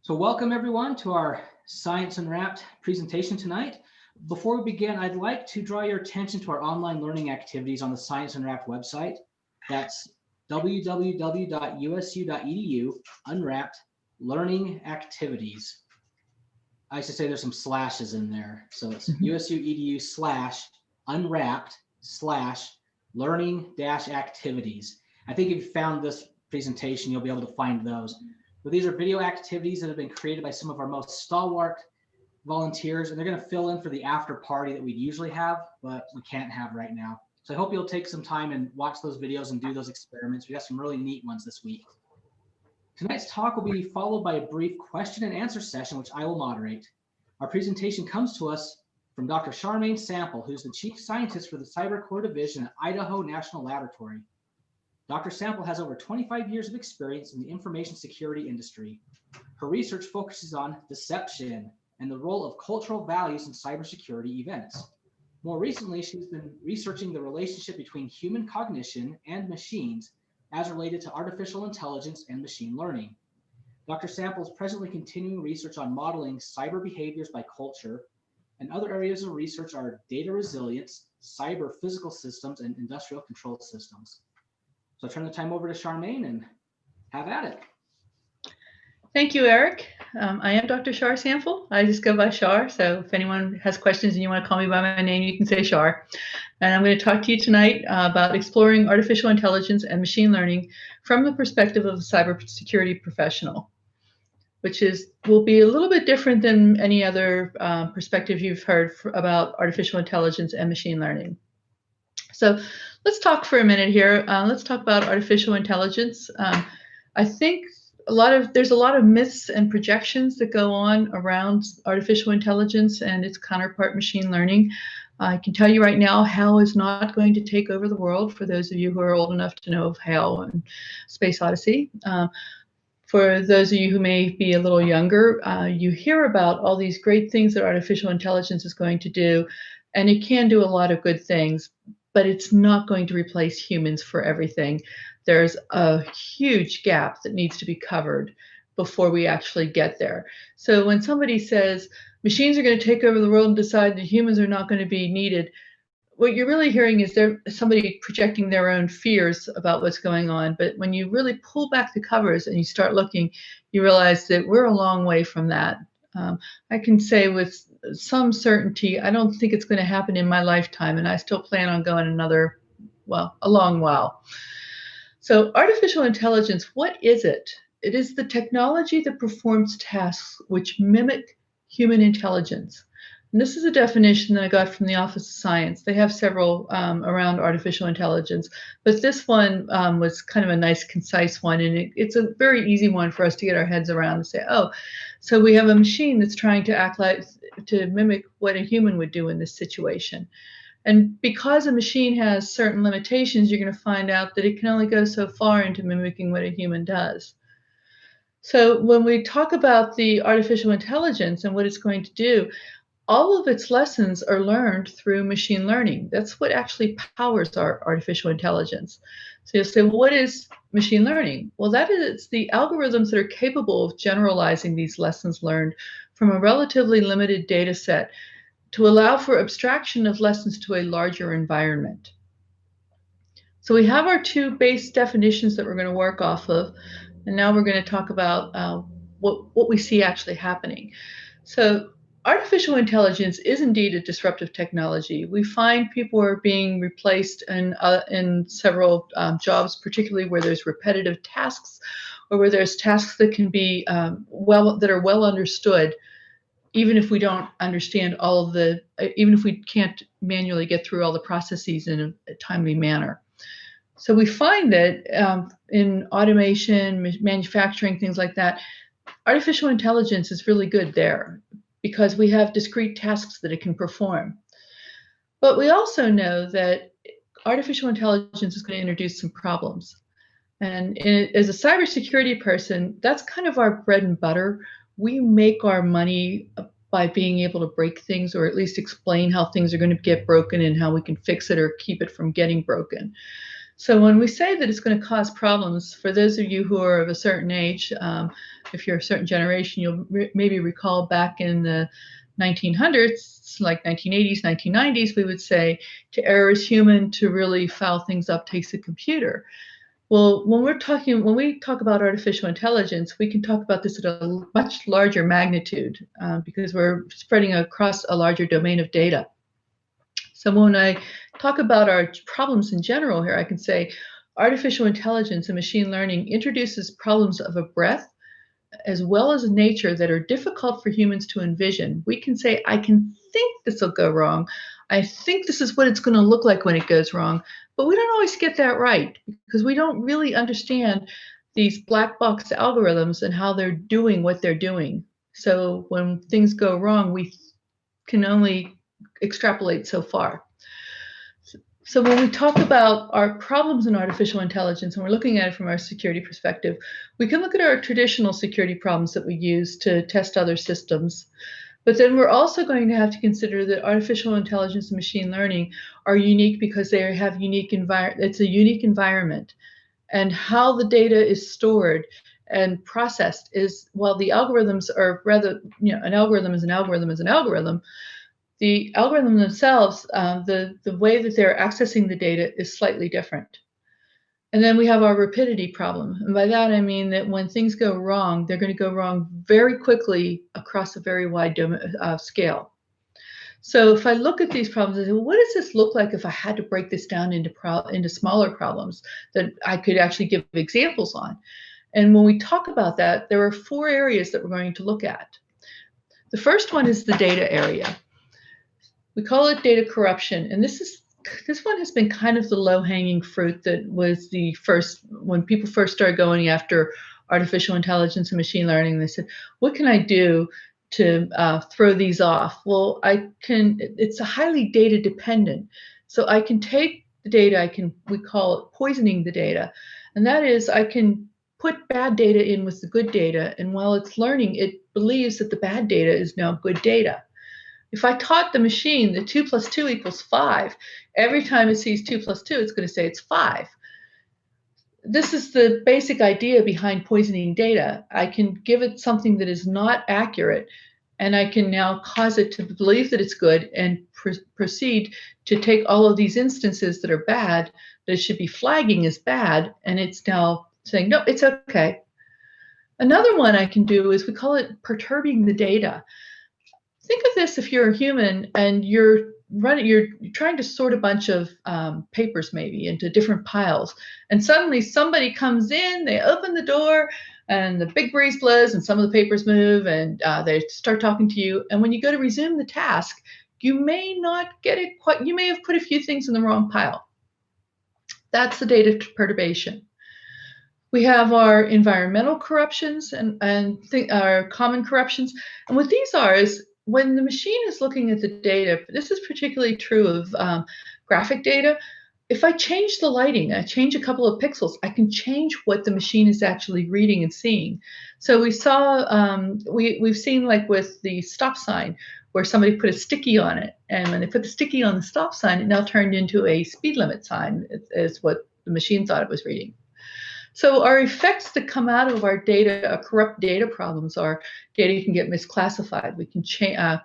So welcome everyone to our Science Unwrapped presentation tonight. Before we begin, I'd like to draw your attention to our online learning activities on the Science Unwrapped website. That's www.usu.edu unwrapped learning activities. I should say there's some slashes in there. So it's usu.edu/unwrapped/learning-activities. I think if you found this presentation, you'll be able to find those. But these are video activities that have been created by some of our most stalwart volunteers, and they're going to fill in for the after party that we'd usually have, but we can't have right now. So I hope you'll take some time and watch those videos and do those experiments. We got some really neat ones this week. Tonight's talk will be followed by a brief question and answer session, which I will moderate. Our presentation comes to us from Dr. Charmaine Sample, who's the Chief Scientist for the Cyber Core Division at Idaho National Laboratory. Dr. Sample has over 25 years of experience in the information security industry. Her research focuses on deception and the role of cultural values in cybersecurity events. More recently, she's been researching the relationship between human cognition and machines as related to artificial intelligence and machine learning. Dr. Sample is presently continuing research on modeling cyber behaviors by culture, and other areas of research are data resilience, cyber physical systems, and industrial control systems. So I'll turn the time over to Charmaine and have at it. Thank you, Eric. I am Dr. Char Sample. I just go by Char. So if anyone has questions and you want to call me by my name, you can say Char. And I'm going to talk to you tonight about exploring artificial intelligence and machine learning from the perspective of a cybersecurity professional, which will be a little bit different than any other perspective you've heard about artificial intelligence and machine learning. So let's talk for a minute here. Let's talk about artificial intelligence. I think there's a lot of myths and projections that go on around artificial intelligence and its counterpart machine learning. I can tell you right now, HAL is not going to take over the world, for those of you who are old enough to know of HAL and Space Odyssey. For those of you who may be a little younger, you hear about all these great things that artificial intelligence is going to do, and it can do a lot of good things, but it's not going to replace humans for everything. There's a huge gap that needs to be covered before we actually get there. So when somebody says machines are going to take over the world and decide that humans are not going to be needed, what you're really hearing is somebody projecting their own fears about what's going on. But when you really pull back the covers and you start looking, you realize that we're a long way from that. I can say with some certainty, I don't think it's going to happen in my lifetime, and I still plan on going a long while. So artificial intelligence, what is it? It is the technology that performs tasks which mimic human intelligence. And this is a definition that I got from the Office of Science. They have several around artificial intelligence, but this one was kind of a nice, concise one, and it's a very easy one for us to get our heads around and say, oh, so we have a machine that's trying to mimic what a human would do in this situation. And because a machine has certain limitations, you're going to find out that it can only go so far into mimicking what a human does. So when we talk about the artificial intelligence and what it's going to do, all of its lessons are learned through machine learning. That's what actually powers our artificial intelligence. So you'll say, well, what is machine learning? Well, that is the algorithms that are capable of generalizing these lessons learned from a relatively limited data set to allow for abstraction of lessons to a larger environment. So we have our two base definitions that we're going to work off of, and now we're going to talk about what we see actually happening. So artificial intelligence is indeed a disruptive technology. We find people are being replaced in several jobs, particularly where there's repetitive tasks or where there's tasks that can be that are well understood, even if we don't understand even if we can't manually get through all the processes in a timely manner. So we find that in automation, manufacturing, things like that, artificial intelligence is really good there, because we have discrete tasks that it can perform. But we also know that artificial intelligence is going to introduce some problems. And as a cybersecurity person, that's kind of our bread and butter. We make our money by being able to break things, or at least explain how things are going to get broken and how we can fix it or keep it from getting broken. So when we say that it's going to cause problems, for those of you who are of a certain age, if you're a certain generation, you'll maybe recall back in the 1900s, like 1980s, 1990s, we would say to err is human, to really foul things up takes a computer. Well, when we talk about artificial intelligence, we can talk about this at a much larger magnitude because we're spreading across a larger domain of data. So when I talk about our problems in general here, I can say artificial intelligence and machine learning introduces problems of a breadth as well as nature that are difficult for humans to envision. We can say, I can think this will go wrong. I think this is what it's going to look like when it goes wrong. But we don't always get that right because we don't really understand these black box algorithms and how they're doing what they're doing. So when things go wrong, we can only extrapolate so far. So when we talk about our problems in artificial intelligence, and we're looking at it from our security perspective, we can look at our traditional security problems that we use to test other systems. But then we're also going to have to consider that artificial intelligence and machine learning are unique because they have it's a unique environment. And how the data is stored and processed is, while the algorithms are rather, an algorithm is an algorithm is an algorithm, the algorithm themselves, the way that they're accessing the data is slightly different. And then we have our rapidity problem. And by that, I mean that when things go wrong, they're going to go wrong very quickly across a very wide scale. So if I look at these problems, I say, well, what does this look like if I had to break this down into smaller problems that I could actually give examples on? And when we talk about that, there are 4 areas that we're going to look at. The first one is the data area. We call it data corruption, and this one has been kind of the low-hanging fruit that was the first, when people first started going after artificial intelligence and machine learning. They said, what can I do to throw these off? Well, it's a highly data dependent. So I can take the data, we call it poisoning the data, and that is I can put bad data in with the good data, and while it's learning, it believes that the bad data is now good data. If I taught the machine that 2 + 2 = 5, every time it sees 2 + 2, it's going to say it's 5. This is the basic idea behind poisoning data. I can give it something that is not accurate, and I can now cause it to believe that it's good and proceed to take all of these instances that are bad, that it should be flagging as bad, and it's now saying, no, it's okay. Another one I can do is we call it perturbing the data. Think of this if you're a human and you're trying to sort a bunch of papers maybe into different piles, and suddenly somebody comes in, they open the door, and the big breeze blows, and some of the papers move, and they start talking to you. And when you go to resume the task, you may not get it quite. You may have put a few things in the wrong pile. That's the data perturbation. We have our environmental corruptions and our common corruptions, and what these are is, when the machine is looking at the data, this is particularly true of graphic data. If I change the lighting, I change a couple of pixels, I can change what the machine is actually reading and seeing. So we saw, we've seen, like with the stop sign, where somebody put a sticky on it, and when they put the sticky on the stop sign, it now turned into a speed limit sign, is what the machine thought it was reading. So our effects that come out of our data, corrupt data problems, are data can get misclassified. We can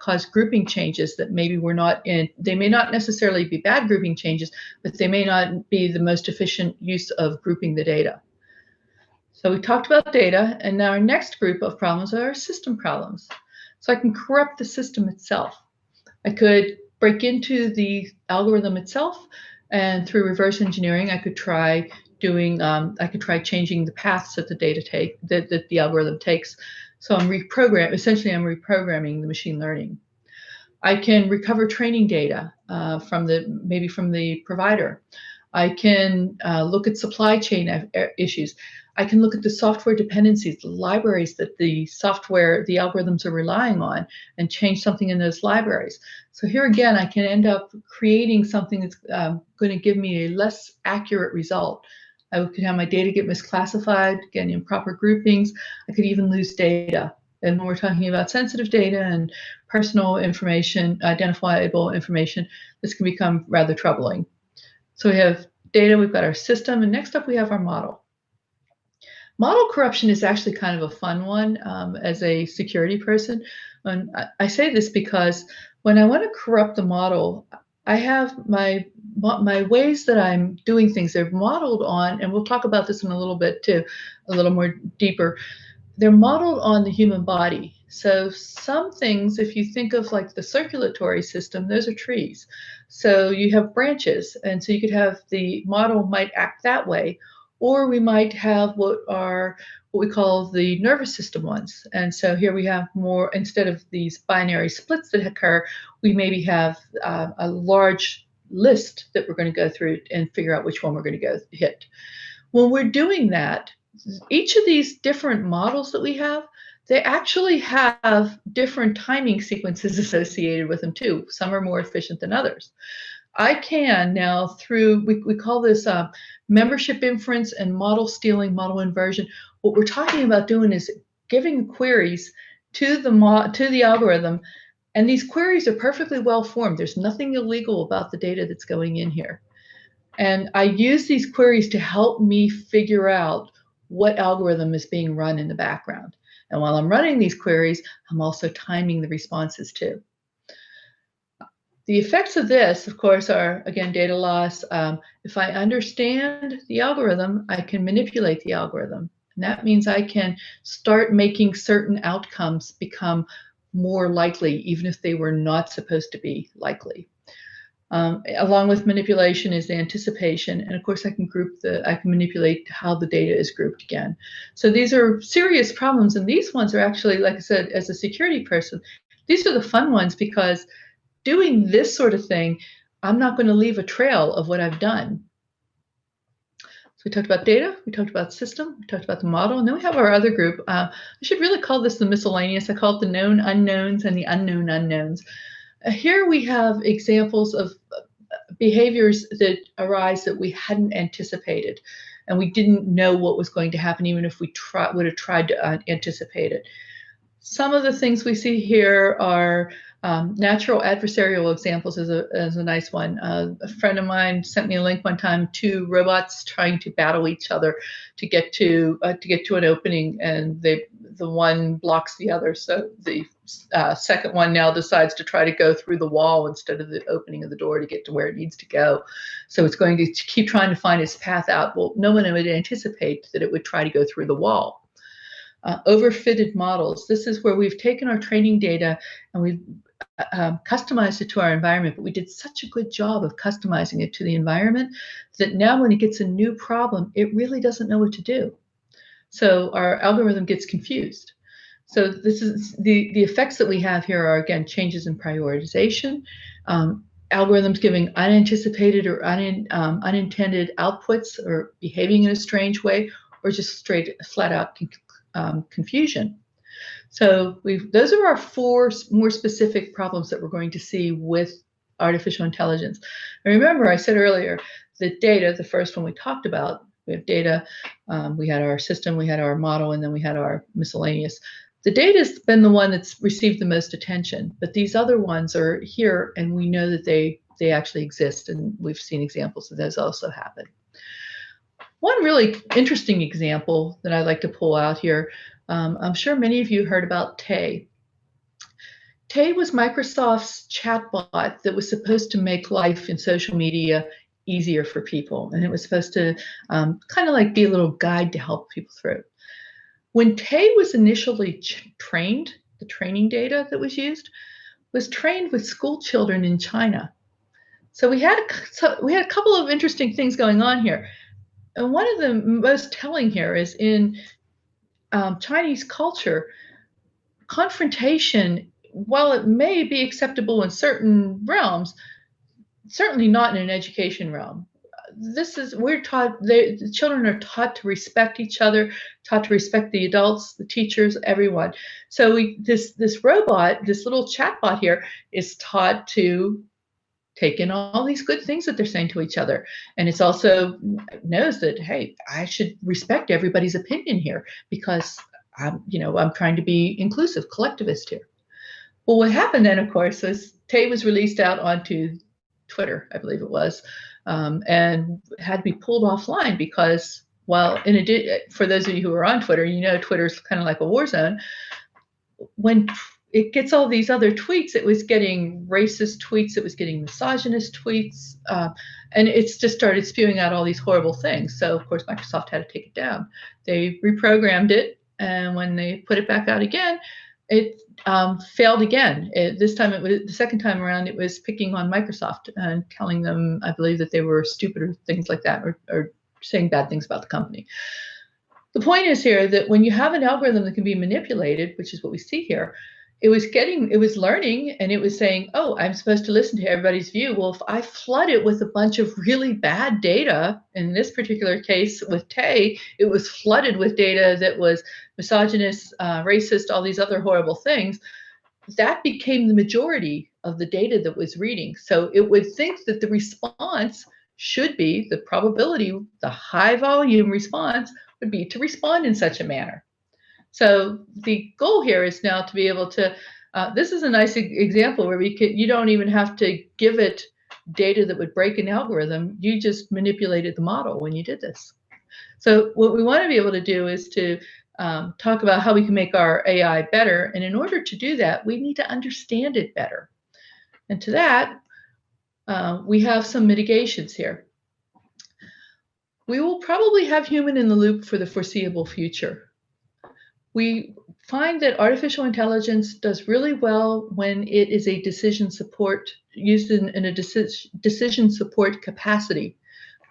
cause grouping changes that maybe we're not in. They may not necessarily be bad grouping changes, but they may not be the most efficient use of grouping the data. So we talked about data, and now our next group of problems are system problems. So I can corrupt the system itself. I could break into the algorithm itself, and through reverse engineering, I could try changing the paths that the data that the algorithm takes. So essentially I'm reprogramming the machine learning. I can recover training data from the provider. I can look at supply chain issues. I can look at the software dependencies, the libraries that the algorithms are relying on, and change something in those libraries. So here again, I can end up creating something that's going to give me a less accurate result. I could have my data get misclassified, get improper groupings. I could even lose data. And when we're talking about sensitive data and personal information, identifiable information, this can become rather troubling. So we have data, we've got our system, and next up we have our model. Model corruption is actually kind of a fun one as a security person. And I say this because when I want to corrupt the model, I have my ways that I'm doing things. They're modeled on, and we'll talk about this in a little bit too, a little more deeper. They're modeled on the human body. So some things, if you think of like the circulatory system, those are trees. So you have branches, and so you could have the model might act that way, or we might have what we call the nervous system ones. And so here we have more, instead of these binary splits that occur, we maybe have a large list that we're going to go through and figure out which one we're going to go hit. When we're doing that, each of these different models that we have, they actually have different timing sequences associated with them too. Some are more efficient than others. I can now through, we call this membership inference and model stealing, model inversion. What we're talking about doing is giving queries to the algorithm, and these queries are perfectly well formed. There's nothing illegal about the data that's going in here. And I use these queries to help me figure out what algorithm is being run in the background. And while I'm running these queries, I'm also timing the responses too. The effects of this, of course, are, again, data loss. If I understand the algorithm, I can manipulate the algorithm. And that means I can start making certain outcomes become more likely, even if they were not supposed to be likely. Along with manipulation is the anticipation. And of course, I can manipulate how the data is grouped again. So these are serious problems. And these ones are actually, like I said, as a security person, these are the fun ones, because doing this sort of thing, I'm not going to leave a trail of what I've done. So we talked about data, we talked about system, we talked about the model, and then we have our other group. I should really call this the miscellaneous. I call it the known unknowns and the unknown unknowns. Here we have examples of behaviors that arise that we hadn't anticipated, and we didn't know what was going to happen, even if we would have tried to anticipate it. Some of the things we see here are natural adversarial examples is a nice one. A friend of mine sent me a link one time to robots trying to battle each other to get to an opening, and the one blocks the other. So the second one now decides to try to go through the wall instead of the opening of the door to get to where it needs to go. So it's going to keep trying to find its path out. Well, no one would anticipate that it would try to go through the wall. Overfitted models. This is where we've taken our training data and we've customized it to our environment, but we did such a good job of customizing it to the environment that now when it gets a new problem, it really doesn't know what to do. So our algorithm gets confused. So this is the effects that we have here are, again, changes in prioritization, algorithms giving unanticipated or unintended outputs, or behaving in a strange way, or just flat out confusion. So those are our 4 more specific problems that we're going to see with artificial intelligence. And remember, I said earlier that data, the first one we talked about, we have data, we had our system, we had our model, and then we had our miscellaneous. The data has been the one that's received the most attention, but these other ones are here, and we know that they actually exist, and we've seen examples of those also happen. One really interesting example that I'd like to pull out here, I'm sure many of you heard about Tay. Tay was Microsoft's chatbot that was supposed to make life in social media easier for people. And it was supposed to kind of like be a little guide to help people through. When Tay was initially trained, the training data that was used was trained with school children in China. So we had a couple of interesting things going on here. And one of the most telling here is in Chinese culture, confrontation, while it may be acceptable in certain realms, certainly not in an education realm. We're taught, the children are taught to respect each other, taught to respect the adults, the teachers, everyone. So this robot, this little chatbot here, is taught to take in all these good things that they're saying to each other. And it's also knows that, hey, I should respect everybody's opinion here because I'm trying to be inclusive, collectivist here. Well, what happened then, of course, is Tay was released out onto Twitter, I believe it was, and had to be pulled offline because While for those of you who are on Twitter, you know Twitter's kind of like a war zone. When it gets all these other tweets, it was getting racist tweets, it was getting misogynist tweets, and it's just started spewing out all these horrible things. So of course Microsoft had to take it down. They reprogrammed it, and when they put it back out again, it failed again. This time, it was the second time around, it was picking on Microsoft and telling them, I believe, that they were stupid or things like that, or saying bad things about the company. The point is here that when you have an algorithm that can be manipulated, which is what we see here, it was learning, and it was saying, oh, I'm supposed to listen to everybody's view. Well, if I flood it with a bunch of really bad data, in this particular case with Tay, it was flooded with data that was misogynist, racist, all these other horrible things. That became the majority of the data that was reading. So it would think that the response should be, the probability, the high volume response would be to respond in such a manner. So the goal here is now to be able to, this is a nice example where you don't even have to give it data that would break an algorithm. You just manipulated the model when you did this. So what we want to be able to do is to talk about how we can make our AI better. And in order to do that, we need to understand it better. And to that, we have some mitigations here. We will probably have human in the loop for the foreseeable future. We find that artificial intelligence does really well when it is a decision support, used in a decision support capacity,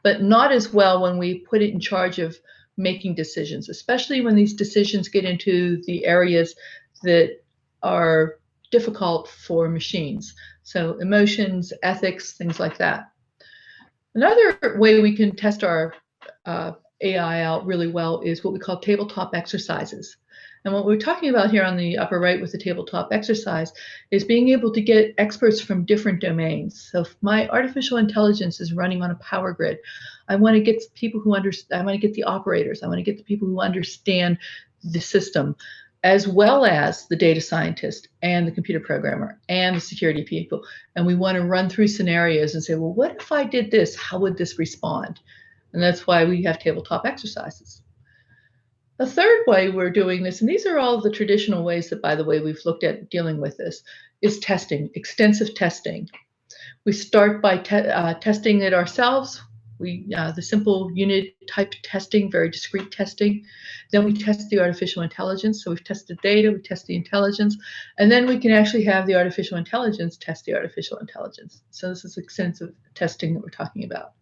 but not as well when we put it in charge of making decisions, especially when these decisions get into the areas that are difficult for machines. So emotions, ethics, things like that. Another way we can test our AI out really well is what we call tabletop exercises. And what we're talking about here on the upper right with the tabletop exercise is being able to get experts from different domains. So if my artificial intelligence is running on a power grid, I want to get people who understand, I want to get the operators, I want to get the people who understand the system, as well as the data scientist and the computer programmer and the security people. And we want to run through scenarios and say, well, what if I did this? How would this respond? And that's why we have tabletop exercises. The third way we're doing this, and these are all the traditional ways that, by the way, we've looked at dealing with this, is testing, extensive testing. We start by testing it ourselves. The simple unit type testing, very discrete testing. Then we test the artificial intelligence. So we've tested data, we test the intelligence, and then we can actually have the artificial intelligence test the artificial intelligence. So this is extensive testing that we're talking about.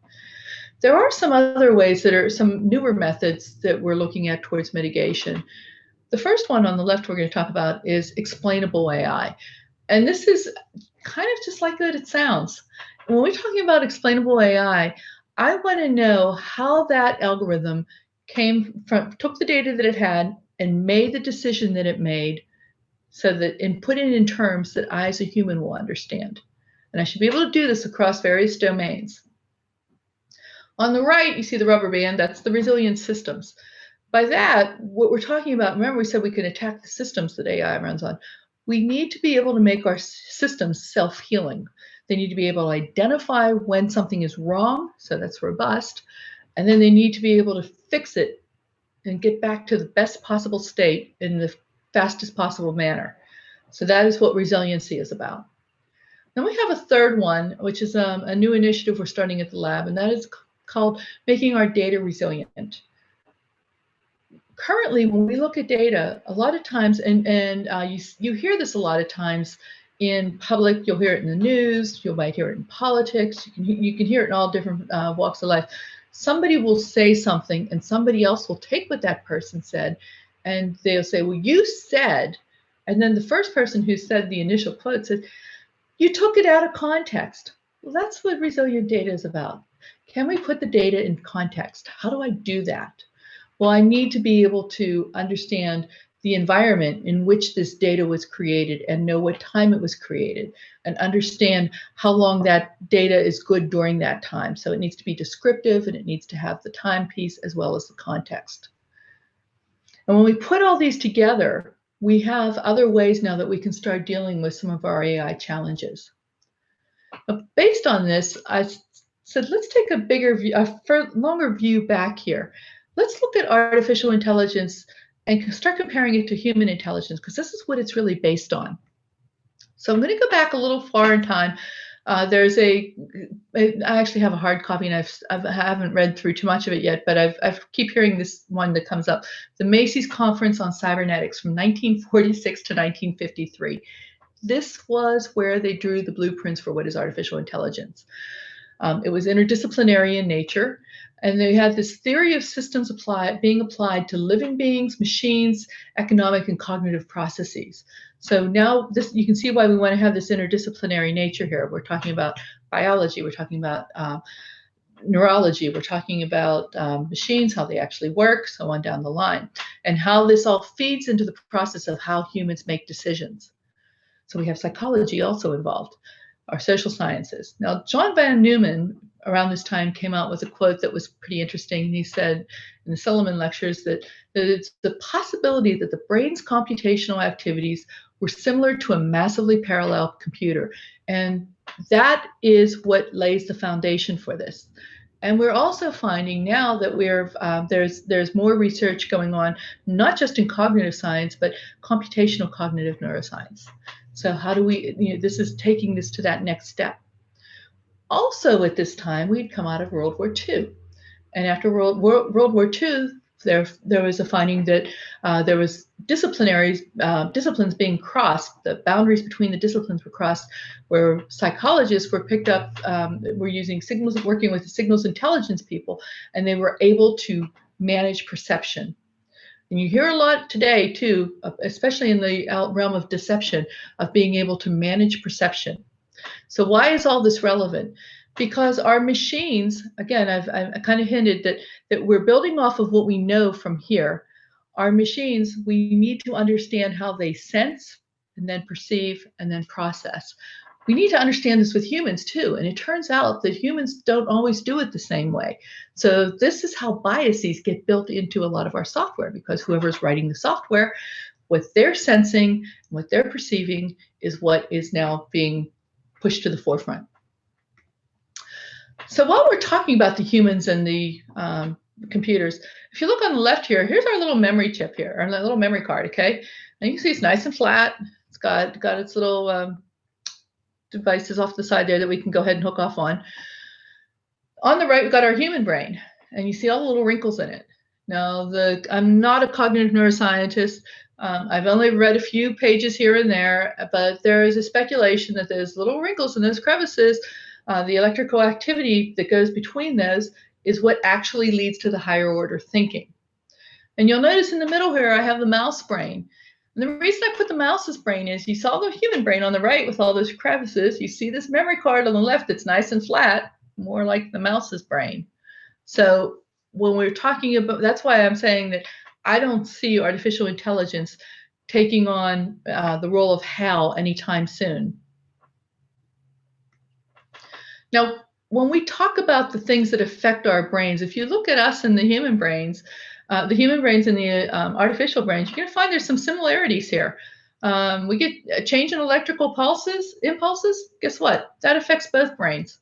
There are some other ways that are some newer methods that we're looking at towards mitigation. The first one on the left we're going to talk about is explainable AI. And this is kind of just like that it sounds. When we're talking about explainable AI, I want to know how that algorithm took the data that it had and made the decision that it made, so that, and put it in terms that I as a human will understand. And I should be able to do this across various domains. On the right, you see the rubber band, that's the resilient systems. By that, what we're talking about, remember we said we can attack the systems that AI runs on. We need to be able to make our systems self-healing. They need to be able to identify when something is wrong, so that's robust, and then they need to be able to fix it and get back to the best possible state in the fastest possible manner. So that is what resiliency is about. Then we have a third one, which is a new initiative we're starting at the lab, and that is called making our data resilient. Currently, when we look at data, a lot of times, and you hear this a lot of times in public, you'll hear it in the news, you might hear it in politics, you can hear it in all different walks of life. Somebody will say something and somebody else will take what that person said and they'll say, well, you said, and then the first person who said the initial quote said, you took it out of context. Well, that's what resilient data is about. Can we put the data in context? How do I do that? Well, I need to be able to understand the environment in which this data was created and know what time it was created and understand how long that data is good during that time. So it needs to be descriptive and it needs to have the time piece as well as the context. And when we put all these together, we have other ways now that we can start dealing with some of our AI challenges. But based on this, I said, let's take a bigger view, a longer view back here. let's look at artificial intelligence and start comparing it to human intelligence, because this is what it's really based on. So I'm going to go back a little far in time. I actually have a hard copy, and I haven't read through too much of it yet, but I keep hearing this one that comes up. The Macy's Conference on Cybernetics from 1946 to 1953. This was where they drew the blueprints for what is artificial intelligence. It was interdisciplinary in nature, and they had this theory of systems being applied to living beings, machines, economic and cognitive processes. So now you can see why we want to have this interdisciplinary nature here. We're talking about biology, we're talking about neurology, we're talking about machines, how they actually work, so on down the line, and how this all feeds into the process of how humans make decisions. So we have psychology also involved, our social sciences. Now, John von Neumann, around this time, came out with a quote that was pretty interesting. He said in the Silliman lectures that it's the possibility that the brain's computational activities were similar to a massively parallel computer. And that is what lays the foundation for this. And we're also finding now that there's more research going on, not just in cognitive science, but computational cognitive neuroscience. So how do we, this is taking this to that next step. Also at this time, we'd come out of World War II. And after World War II, there was a finding that there was disciplines being crossed. The boundaries between the disciplines were crossed, where psychologists were picked up, were using signals, working with the signals intelligence people, and they were able to manage perception. And you hear a lot today, too, especially in the realm of deception, of being able to manage perception. So why is all this relevant? Because our machines, again, I kind of hinted that we're building off of what we know from here. Our machines, we need to understand how they sense and then perceive and then process. We need to understand this with humans too. And it turns out that humans don't always do it the same way. So this is how biases get built into a lot of our software, because whoever's writing the software, what they're sensing, what they're perceiving is what is now being pushed to the forefront. So while we're talking about the humans and the computers, if you look on the left here, here's our little memory chip here, our little memory card, okay? And you can see it's nice and flat. It's got its little devices off the side there that we can go ahead and hook off on. On the right, we've got our human brain, and you see all the little wrinkles in it. Now, I'm not a cognitive neuroscientist. I've only read a few pages here and there, but there is a speculation that there's little wrinkles in those crevices. The electrical activity that goes between those is what actually leads to the higher order thinking. And you'll notice in the middle here, I have the mouse brain. And the reason I put the mouse's brain is you saw the human brain on the right with all those crevices. You see this memory card on the left that's nice and flat, more like the mouse's brain. So when we're talking about, that's why I'm saying that I don't see artificial intelligence taking on the role of HAL anytime soon. Now, when we talk about the things that affect our brains, if you look at us and the human brains and the artificial brains, you're going to find there's some similarities here. We get a change in electrical impulses. Guess what? That affects both brains.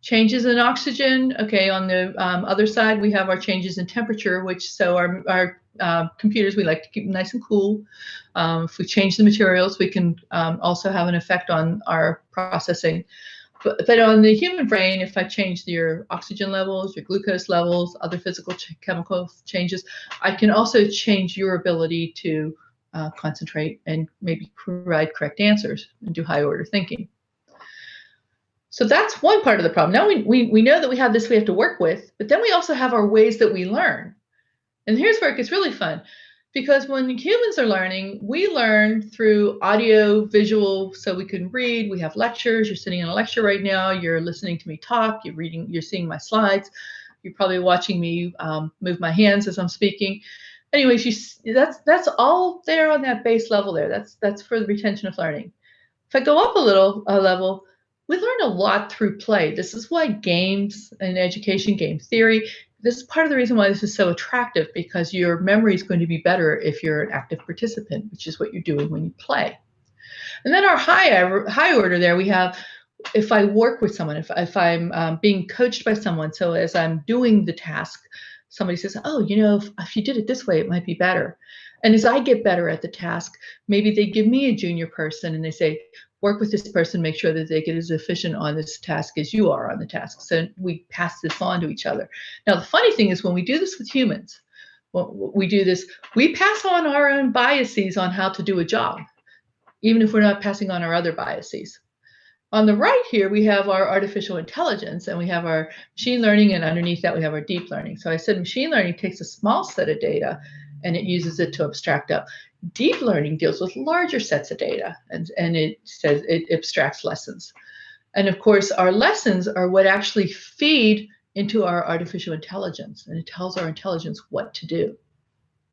Changes in oxygen. Okay, on the other side, we have our changes in temperature, so our computers, we like to keep them nice and cool. If we change the materials, we can also have an effect on our processing. But on the human brain, if I change your oxygen levels, your glucose levels, other physical chemical changes, I can also change your ability to concentrate and maybe provide correct answers and do high order thinking. So that's one part of the problem. Now we know that we have this we have to work with, but then we also have our ways that we learn. And here's where it gets really fun. Because when humans are learning, we learn through audio, visual, so we can read. We have lectures. You're sitting in a lecture right now. You're listening to me talk. You're reading. You're seeing my slides. You're probably watching me move my hands as I'm speaking. Anyways, that's all there on that base level there. That's for the retention of learning. If I go up a level, we learn a lot through play. This is why games and education, game theory, this is part of the reason why this is so attractive, because your memory is going to be better if you're an active participant, which is what you're doing when you play. And then our high order there, we have if I work with someone, if I'm being coached by someone, so as I'm doing the task, somebody says, oh, if you did it this way, it might be better. And as I get better at the task, maybe they give me a junior person and they say, work with this person, make sure that they get as efficient on this task as you are on the task. So we pass this on to each other. Now, the funny thing is when we do this with humans, we pass on our own biases on how to do a job, even if we're not passing on our other biases. On the right here, we have our artificial intelligence and we have our machine learning, and underneath that we have our deep learning. So I said machine learning takes a small set of data and it uses it to abstract up. Deep learning deals with larger sets of data and it says it abstracts lessons. And of course, our lessons are what actually feed into our artificial intelligence, and it tells our intelligence what to do,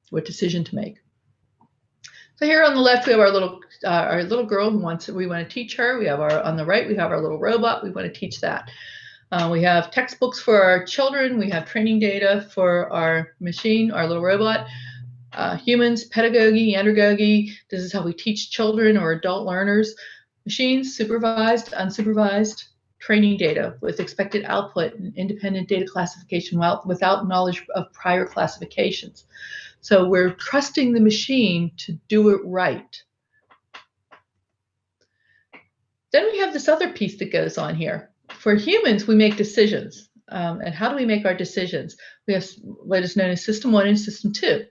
what decision to make. So here on the left, we have our little girl we want to teach her. We have on the right, we have our little robot. We want to teach that. We have textbooks for our children. We have training data for our machine, our little robot. Humans, pedagogy, andragogy. This is how we teach children or adult learners. Machines, supervised, unsupervised, training data with expected output and independent data classification without knowledge of prior classifications. So we're trusting the machine to do it right. Then we have this other piece that goes on here. For humans, we make decisions. And how do we make our decisions? We have what is known as System 1 and System 2.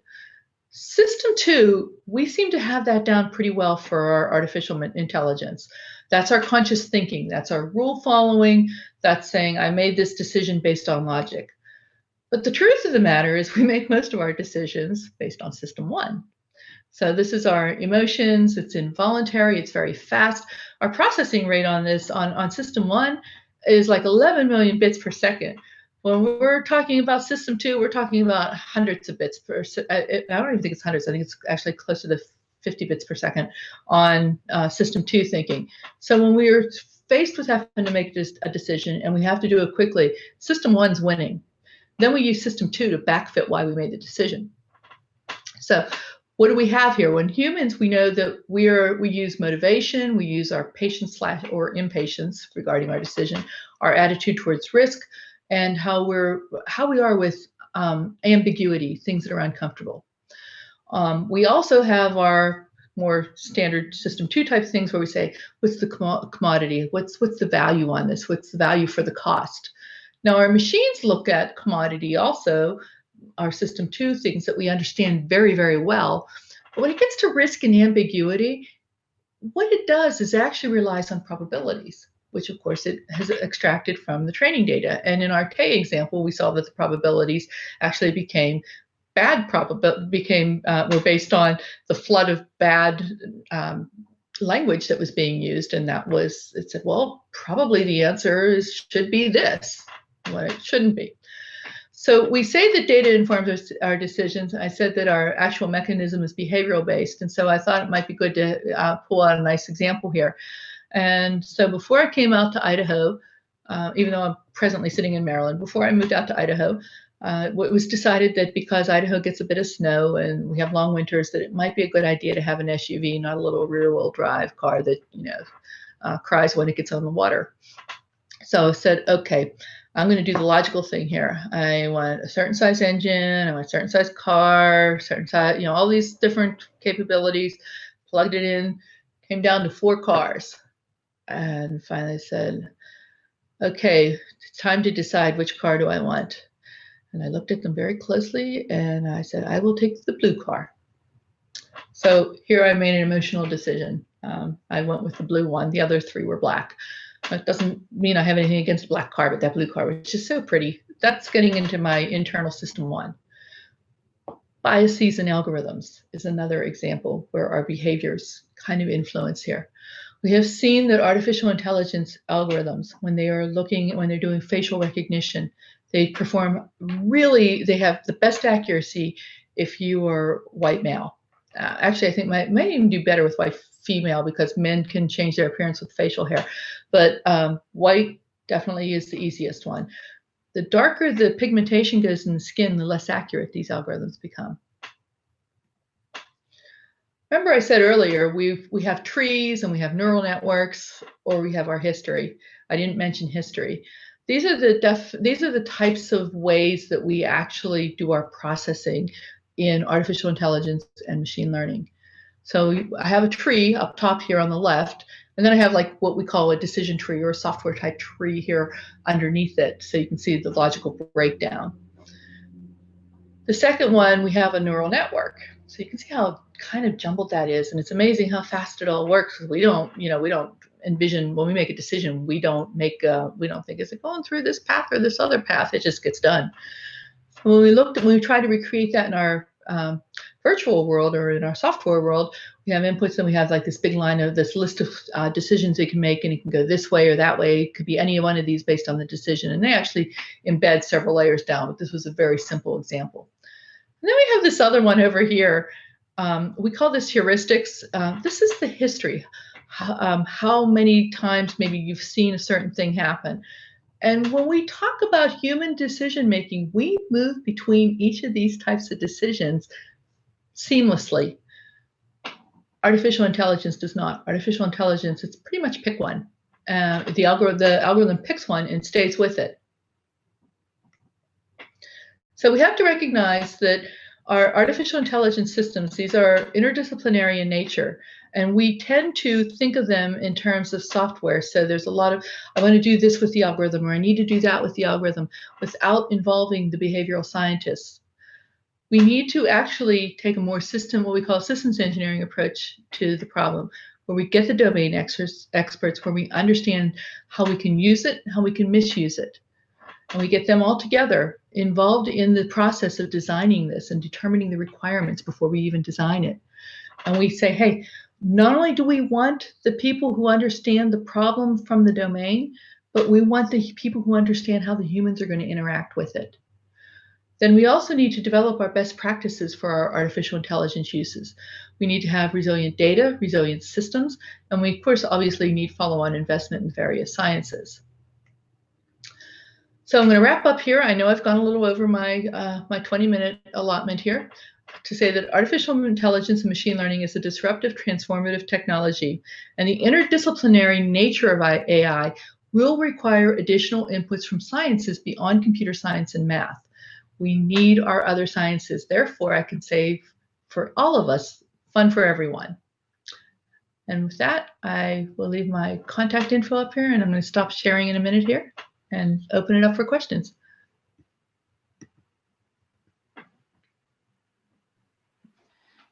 System 2, we seem to have that down pretty well for our artificial intelligence. That's our conscious thinking. That's our rule following. That's saying, I made this decision based on logic. But the truth of the matter is we make most of our decisions based on System 1. So this is our emotions. It's involuntary. It's very fast. Our processing rate on this, on System 1, is like 11 million bits per second. When we're talking about System 2, we're talking about hundreds of bits per second. I don't even think it's hundreds. I think it's actually closer to 50 bits per second on System 2 thinking. So when we're faced with having to make a decision and we have to do it quickly, System 1's winning. Then we use System 2 to backfit why we made the decision. So what do we have here? When humans, we know that we use motivation, we use our patience or impatience regarding our decision, our attitude towards risk, and how we are with ambiguity, things that are uncomfortable. We also have our more standard System 2 type things where we say, what's the commodity? What's the value on this? What's the value for the cost? Now, our machines look at commodity also, our System 2 things that we understand very, very well. But when it gets to risk and ambiguity, what it does is it actually relies on probabilities, which of course it has extracted from the training data. And in our K example, we saw that the probabilities actually became were based on the flood of bad language that was being used. And it said, well, probably the answer should be this, when it shouldn't be. So we say that data informs our decisions. I said that our actual mechanism is behavioral based. And so I thought it might be good to pull out a nice example here. And so before I came out to Idaho, even though I'm presently sitting in Maryland, before I moved out to Idaho, it was decided that because Idaho gets a bit of snow and we have long winters, that it might be a good idea to have an SUV, not a little rear-wheel drive car that cries when it gets on the water. So I said, okay, I'm going to do the logical thing here. I want a certain size engine, I want a certain size car, certain size, all these different capabilities, plugged it in, came down to 4 cars. And finally said, okay, it's time to decide which car do I want. And I looked at them very closely and I said, I will take the blue car. So here I made an emotional decision. I went with the blue one. The other 3 were black. That doesn't mean I have anything against the black car, but that blue car was just so pretty. That's getting into my internal System 1. Biases and algorithms is another example where our behaviors kind of influence here. We have seen that artificial intelligence algorithms, when they're doing facial recognition, they have the best accuracy if you are white male. Actually, I think might even do better with white female because men can change their appearance with facial hair. But white definitely is the easiest one. The darker the pigmentation goes in the skin, the less accurate these algorithms become. Remember I said earlier, we have trees and we have neural networks, or we have our history. I didn't mention history. these are the types of ways that we actually do our processing in artificial intelligence and machine learning. So I have a tree up top here on the left, and then I have like what we call a decision tree or a software type tree here underneath it, so you can see the logical breakdown. The second one, we have a neural network. So you can see how kind of jumbled that is, and it's amazing how fast it all works. We don't envision when we make a decision, we don't think, is it going through this path or this other path? It just gets done. When we try to recreate that in our virtual world or in our software world, we have inputs and we have like this big line of this list of decisions we can make, and it can go this way or that way. It could be any one of these based on the decision, and they actually embed several layers down, but this was a very simple example. And then we have this other one over here. We call this heuristics. This is the history. How many times maybe you've seen a certain thing happen. And when we talk about human decision making, we move between each of these types of decisions seamlessly. Artificial intelligence does not. Artificial intelligence, it's pretty much pick one. The algorithm picks one and stays with it. So we have to recognize that our artificial intelligence systems, these are interdisciplinary in nature, and we tend to think of them in terms of software. So there's a lot of, I want to do this with the algorithm, or I need to do that with the algorithm, without involving the behavioral scientists. We need to actually take a more what we call systems engineering approach to the problem, where we get the domain experts, where we understand how we can use it, how we can misuse it. And we get them all together, involved in the process of designing this and determining the requirements before we even design it. And we say, hey, not only do we want the people who understand the problem from the domain, but we want the people who understand how the humans are going to interact with it. Then we also need to develop our best practices for our artificial intelligence uses. We need to have resilient data, resilient systems, and we, of course, obviously need follow-on investment in various sciences. So I'm going to wrap up here. I know I've gone a little over my 20-minute allotment here to say that artificial intelligence and machine learning is a disruptive, transformative technology, and the interdisciplinary nature of AI will require additional inputs from sciences beyond computer science and math. We need our other sciences. Therefore, I can say for all of us, fun for everyone. And with that, I will leave my contact info up here, and I'm going to stop sharing in a minute here and open it up for questions.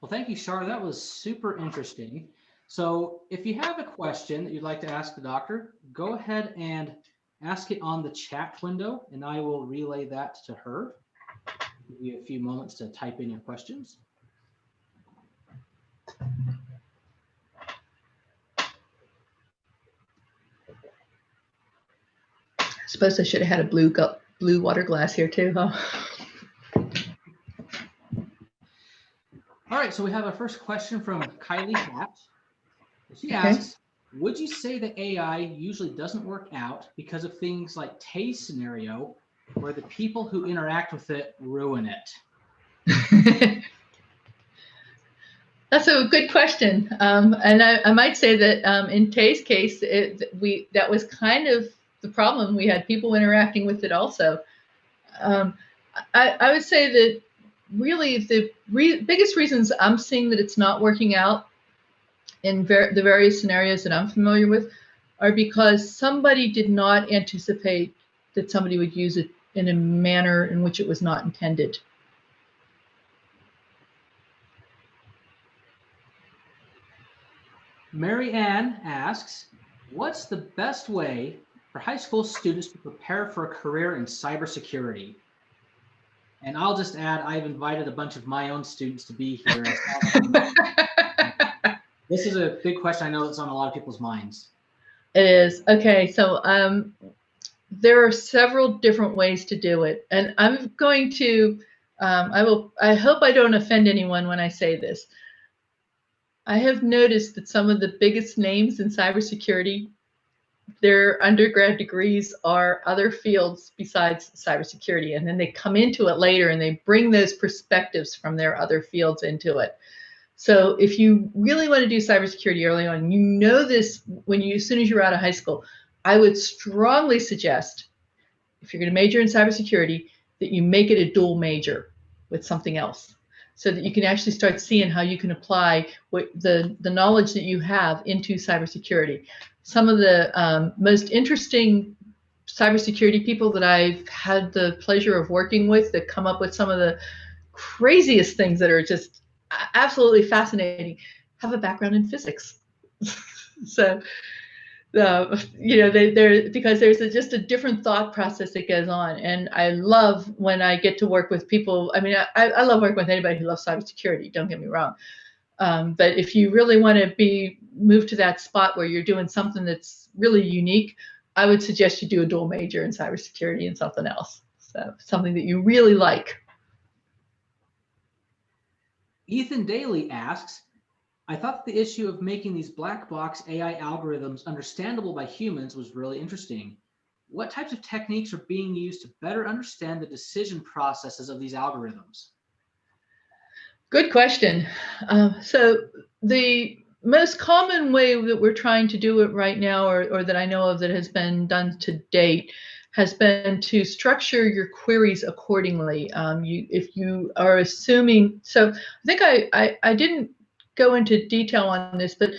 Well, thank you, Char. That was super interesting. So if you have a question that you'd like to ask the doctor, go ahead and ask it on the chat window, and I will relay that to her. Give you a few moments to type in your questions. I suppose I should have had a blue water glass here too, huh? All right, so we have our first question from Kylie Hatch. She asks, would you say that AI usually doesn't work out because of things like Tay's scenario, where the people who interact with it ruin it? That's a good question. And I might say that in Tay's case, that was kind of the problem. We had people interacting with it also. I would say that really the biggest reasons I'm seeing that it's not working out in the various scenarios that I'm familiar with are because somebody did not anticipate that somebody would use it in a manner in which it was not intended. Mary Ann asks, what's the best way for high school students to prepare for a career in cybersecurity? And I'll just add, I've invited a bunch of my own students to be here. This is a big question. I know it's on a lot of people's minds. It is. Okay, so there are several different ways to do it. And I'm going to, I hope I don't offend anyone when I say this. I have noticed that some of the biggest names in cybersecurity, their undergrad degrees are other fields besides cybersecurity. And then they come into it later and they bring those perspectives from their other fields into it. So if you really want to do cybersecurity early on, you know this as soon as you're out of high school, I would strongly suggest if you're going to major in cybersecurity, that you make it a dual major with something else, so that you can actually start seeing how you can apply what the knowledge that you have into cybersecurity. Some of the most interesting cybersecurity people that I've had the pleasure of working with that come up with some of the craziest things that are just absolutely fascinating have a background in physics. So, they're because there's just a different thought process that goes on. And I love when I get to work with people. I mean, I love working with anybody who loves cybersecurity, don't get me wrong. But if you really want to move to that spot where you're doing something that's really unique, I would suggest you do a dual major in cybersecurity and something else. So something that you really like. Ethan Daly asks, I thought the issue of making these black box AI algorithms understandable by humans was really interesting. What types of techniques are being used to better understand the decision processes of these algorithms? Good question. So the most common way that we're trying to do it right now, or that I know of that has been done to date, has been to structure your queries accordingly. If you are assuming, so I think I didn't go into detail on this, but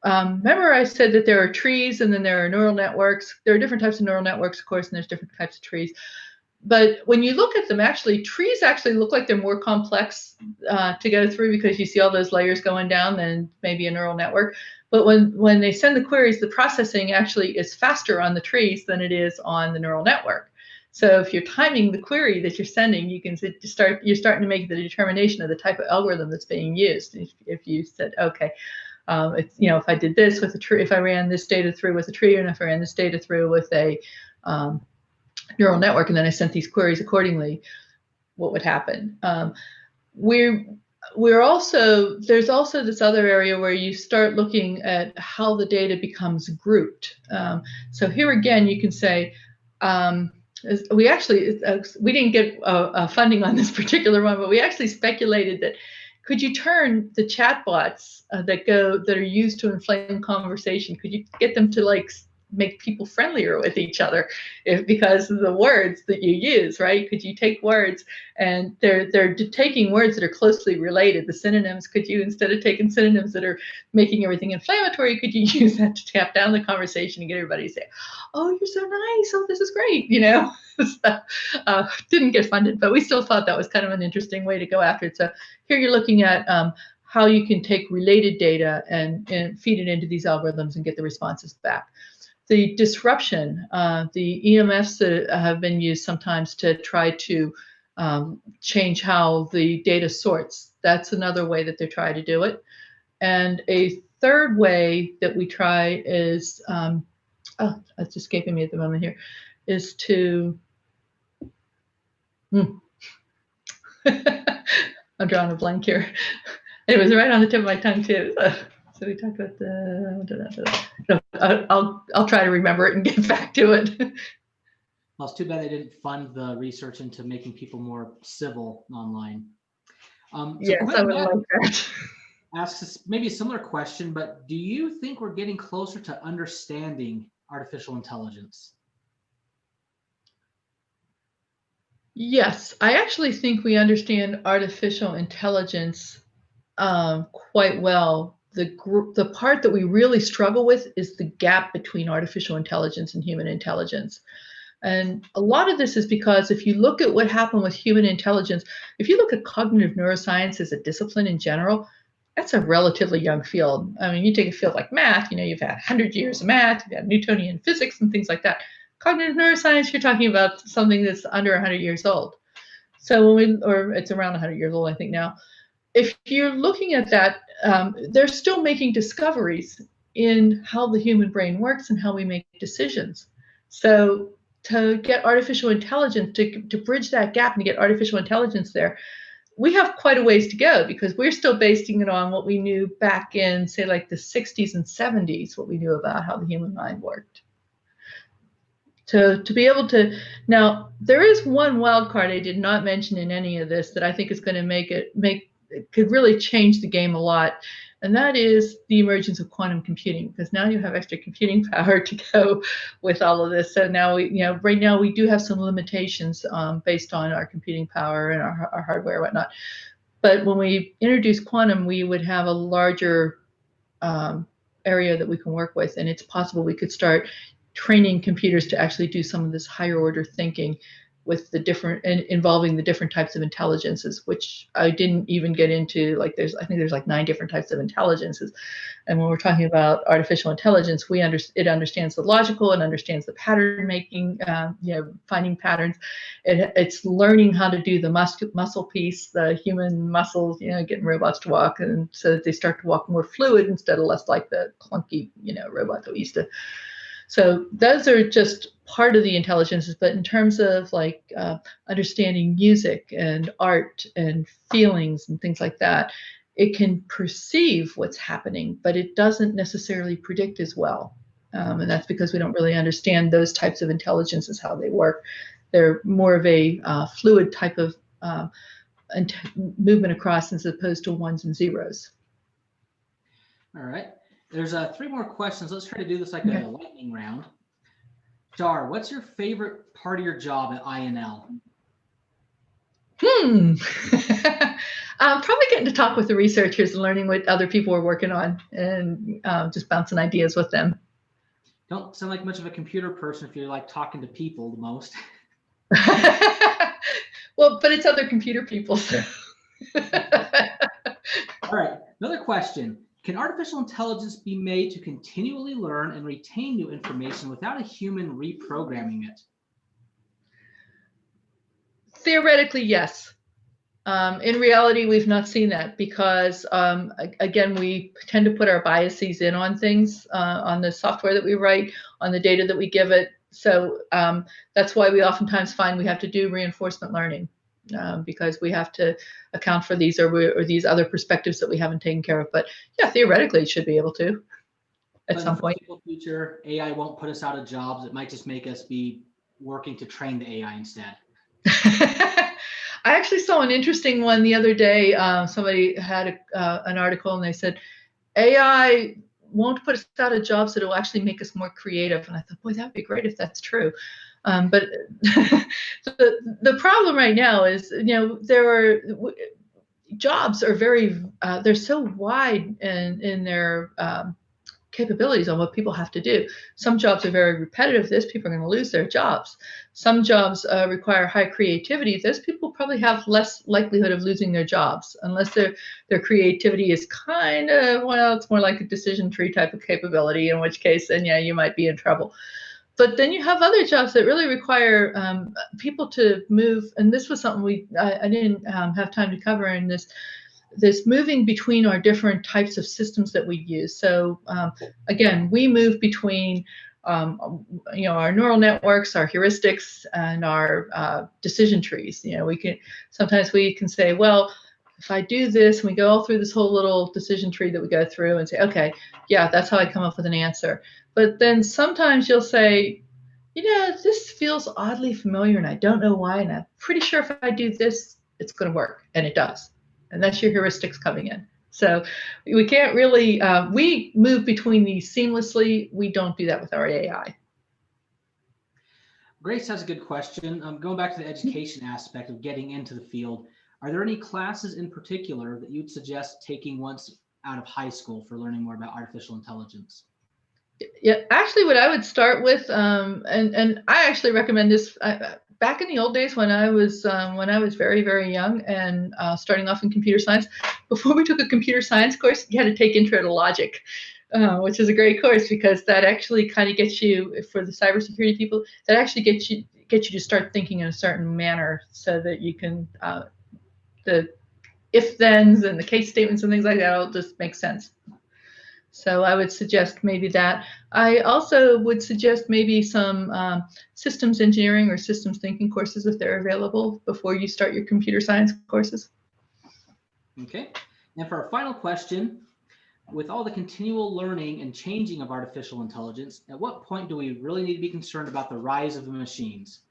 remember I said that there are trees and then there are neural networks. There are different types of neural networks, of course, and there's different types of trees. But when you look at them, actually, trees actually look like they're more complex to go through because you see all those layers going down than maybe a neural network. But when they send the queries, the processing actually is faster on the trees than it is on the neural network. So if you're timing the query that you're sending, you can you're starting to make the determination of the type of algorithm that's being used. If you said, okay, if I did this with a tree, if I ran this data through with a tree, and if I ran this data through with a neural network, and then I sent these queries accordingly, what would happen? There's also this other area where you start looking at how the data becomes grouped. So here again, you can say, we didn't get funding on this particular one, but we actually speculated that could you turn the chatbots that are used to inflame conversation, could you get them to make people friendlier with each other because of the words that you use, right? Could you take words and they're taking words that are closely related, the synonyms, could you, instead of taking synonyms that are making everything inflammatory, could you use that to tap down the conversation and get everybody to say, oh, you're so nice, oh, this is great, So, didn't get funded, but we still thought that was kind of an interesting way to go after it. So here you're looking at how you can take related data and feed it into these algorithms and get the responses back. The disruption, the EMFs that have been used sometimes to try to change how the data sorts, that's another way that they try to do it. And a third way that we try is, it's escaping me at the moment here, is to, I'm drawing a blank here. It was right on the tip of my tongue too. So we talked about I'll try to remember it and get back to it. Well, it's too bad they didn't fund the research into making people more civil online. Yes, I would like that. Asks maybe a similar question, but do you think we're getting closer to understanding artificial intelligence? Yes, I actually think we understand artificial intelligence quite well. The part that we really struggle with is the gap between artificial intelligence and human intelligence. And a lot of this is because if you look at what happened with human intelligence, if you look at cognitive neuroscience as a discipline in general, that's a relatively young field. I mean, you take a field like math, you've had 100 years of math, you've had Newtonian physics and things like that. Cognitive neuroscience, you're talking about something that's under 100 years old. So or it's around 100 years old, I think now. If you're looking at that, they're still making discoveries in how the human brain works and how we make decisions. So to get artificial intelligence, to bridge that gap and to get artificial intelligence there, we have quite a ways to go because we're still basing it on what we knew back in, say, like the 60s and 70s, what we knew about how the human mind worked. To be able to, now there is one wild card I did not mention in any of this that I think is going to it could really change the game a lot. and that is the emergence of quantum computing, because now you have extra computing power to go with all of this. So now right now we do have some limitations based on our computing power and our hardware and whatnot. But when we introduce quantum, we would have a larger area that we can work with, and it's possible we could start training computers to actually do some of this higher order thinking with the different and involving the different types of intelligences, which I didn't even get into. Like I think there's like 9 different types of intelligences. And when we're talking about artificial intelligence, it understands the logical and understands the pattern making, finding patterns. It's learning how to do the muscle piece, the human muscles, getting robots to walk, and so that they start to walk more fluid instead of less like the clunky, robot that we used to. So those are just part of the intelligences, but in terms of like understanding music and art and feelings and things like that, it can perceive what's happening, but it doesn't necessarily predict as well. And that's because we don't really understand those types of intelligences, how they work. They're more of a fluid type of movement across as opposed to ones and zeros. All right. There's 3 more questions. Let's try to do this like a lightning round. Char, what's your favorite part of your job at INL? Probably getting to talk with the researchers and learning what other people are working on, and just bouncing ideas with them. Don't sound like much of a computer person if you're like talking to people the most. Well, but it's other computer people. So. All right. Another question. Can artificial intelligence be made to continually learn and retain new information without a human reprogramming it? Theoretically, yes. In reality, we've not seen that because, again, we tend to put our biases in on things, on the software that we write, on the data that we give it. So that's why we oftentimes find we have to do reinforcement learning. Because we have to account for these or these other perspectives that we haven't taken care of. But yeah, theoretically, it should be able to at some point. In the future, AI won't put us out of jobs. It might just make us be working to train the AI instead. I actually saw an interesting one the other day. Somebody had an article and they said, AI won't put us out of jobs, it'll actually make us more creative. And I thought, boy, that would be great if that's true. But the problem right now is, jobs are they're so wide in their capabilities on what people have to do. Some jobs are very repetitive. Those people are going to lose their jobs. Some jobs require high creativity. Those people probably have less likelihood of losing their jobs unless their creativity is kind of, it's more like a decision tree type of capability, in which case, then yeah, you might be in trouble. But then you have other jobs that really require people to move, and this was something I didn't have time to cover in this moving between our different types of systems that we use. So again, we move between our neural networks, our heuristics, and our decision trees. Sometimes we can say, well, if I do this, and we go all through this whole little decision tree that we go through and say, okay, yeah, that's how I come up with an answer. But then sometimes you'll say, this feels oddly familiar and I don't know why. And I'm pretty sure if I do this, it's going to work. And it does. And that's your heuristics coming in. So we can't really, we move between these seamlessly. We don't do that with our AI. Grace has a good question. Going back to the education aspect of getting into the field, are there any classes in particular that you'd suggest taking once out of high school for learning more about artificial intelligence? Yeah, actually, what I would start with, and I actually recommend this. Back in the old days when I was very, very young and starting off in computer science, before we took a computer science course, you had to take Intro to Logic, which is a great course because that actually kind of gets you, for the cybersecurity people, that actually gets you to start thinking in a certain manner so that you can the if-thens and the case statements and things like that all just make sense. So I would suggest maybe that. I also would suggest maybe some systems engineering or systems thinking courses if they're available before you start your computer science courses. Okay. And for our final question, with all the continual learning and changing of artificial intelligence, at what point do we really need to be concerned about the rise of the machines?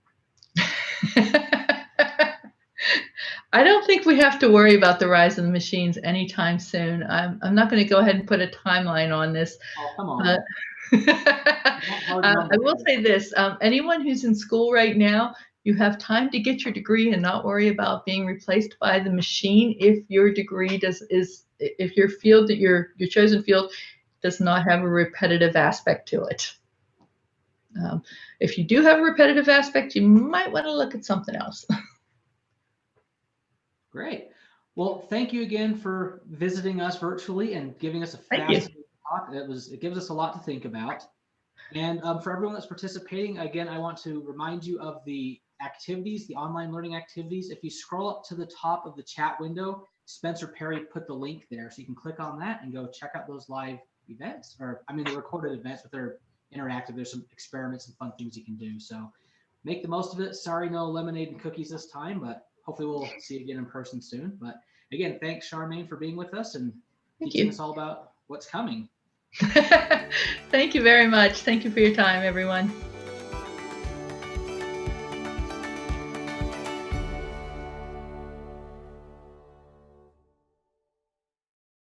I don't think we have to worry about the rise of the machines anytime soon. I'm not going to go ahead and put a timeline on this. Oh, come on. But I will say this, anyone who's in school right now, you have time to get your degree and not worry about being replaced by the machine if your degree if your field that your chosen field does not have a repetitive aspect to it. If you do have a repetitive aspect, you might want to look at something else. Great. Well, thank you again for visiting us virtually and giving us a fascinating talk. It gives us a lot to think about. And for everyone that's participating, again, I want to remind you of the activities, the online learning activities. If you scroll up to the top of the chat window, Spencer Perry put the link there, so you can click on that and go check out those live events, or I mean the recorded events, but they're interactive. There's some experiments and fun things you can do. So make the most of it. Sorry, no lemonade and cookies this time, but hopefully we'll see you again in person soon. But again, thanks, Charmaine, for being with us and teaching us all about what's coming. Thank you very much. Thank you for your time, everyone.